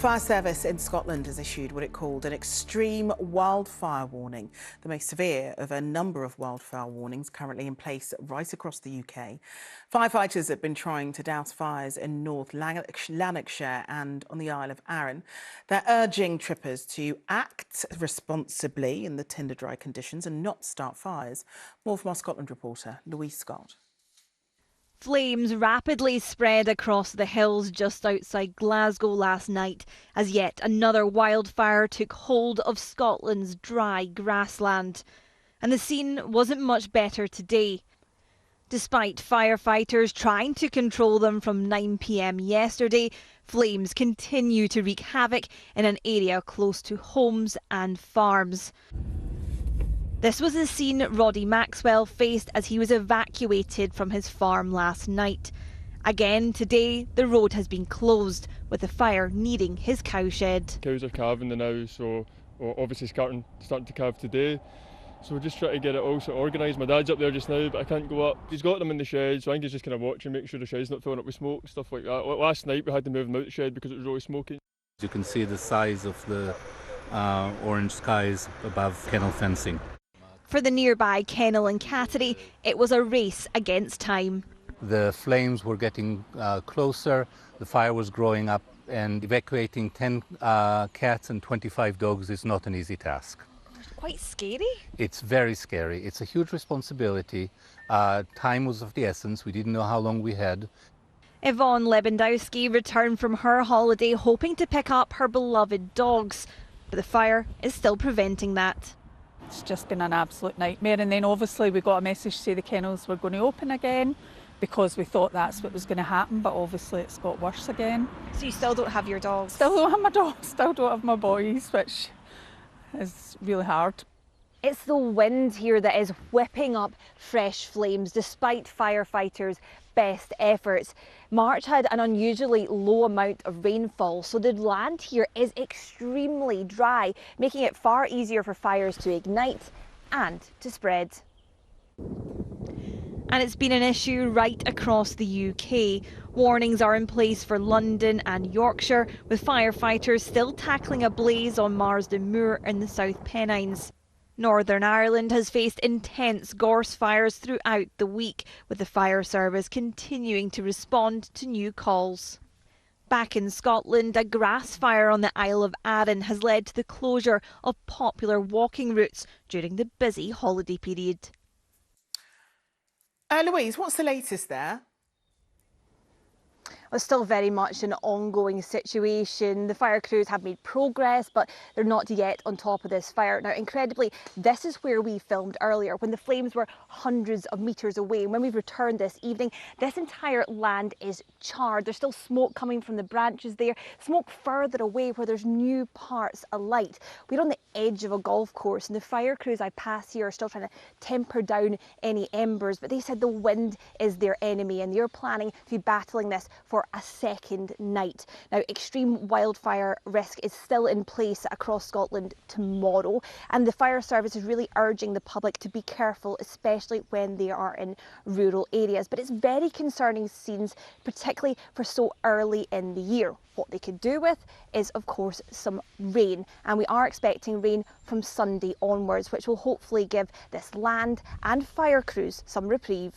Fire service in Scotland has issued what it called an extreme wildfire warning, the most severe of a number of wildfire warnings currently in place right across the UK. Firefighters have been trying to douse fires in North Lanarkshire and on the Isle of Arran. They're urging trippers to act responsibly in the tinder dry conditions and not start fires. More from our Scotland reporter, Louise Scott. Flames rapidly spread across the hills just outside Glasgow last night as yet another wildfire took hold of Scotland's dry grassland. And the scene wasn't much better today. Despite firefighters trying to control them from 9 p.m. yesterday, flames continue to wreak havoc in an area close to homes and farms. This was the scene Roddy Maxwell faced as he was evacuated from his farm last night. Again today, the road has been closed, with the fire needing his cowshed. Cows are calving now, so obviously starting to calve today. So we're just trying to get it all sort of organised. My dad's up there just now, but I can't go up. He's got them in the shed, so I think he's just kind of watching, make sure the shed's not filling up with smoke, stuff like that. Last night we had to move them out the shed because it was really smoky. You can see the size of the orange skies above kennel fencing. For the nearby kennel and cattery, it was a race against time. The flames were getting closer, the fire was growing up, and evacuating 10 cats and 25 dogs is not an easy task. Quite scary? It's very scary. It's a huge responsibility. Time was of the essence. We didn't know how long we had. Yvonne Lebendowski returned from her holiday hoping to pick up her beloved dogs, but the fire is still preventing that. It's just been an absolute nightmare, and then obviously we got a message to say the kennels were going to open again because we thought that's what was going to happen, but obviously it's got worse again. So you still don't have your dogs? Still don't have my dogs, still don't have my boys, which is really hard. It's the wind here that is whipping up fresh flames despite firefighters' best efforts. March had an unusually low amount of rainfall, so the land here is extremely dry, making it far easier for fires to ignite and to spread. And it's been an issue right across the UK. Warnings are in place for London and Yorkshire, with firefighters still tackling a blaze on Marsden Moor in the South Pennines. Northern Ireland has faced intense gorse fires throughout the week, with the fire service continuing to respond to new calls. Back in Scotland, a grass fire on the Isle of Arran has led to the closure of popular walking routes during the busy holiday period. Louise, what's the latest there? It's still very much an ongoing situation. The fire crews have made progress, but they're not yet on top of this fire. Now, incredibly, this is where we filmed earlier, when the flames were hundreds of metres away. And when we've returned this evening, this entire land is charred. There's still smoke coming from the branches there, smoke further away where there's new parts alight. We're on the edge of a golf course, and the fire crews I pass here are still trying to temper down any embers, but they said the wind is their enemy, and they're planning to be battling this for a second night. Now, extreme wildfire risk is still in place across Scotland tomorrow, and the fire service is really urging the public to be careful, especially when they are in rural areas. But it's very concerning scenes, particularly for so early in the year. What they could do with is, of course, some rain, and we are expecting rain from Sunday onwards, which will hopefully give this land and fire crews some reprieve.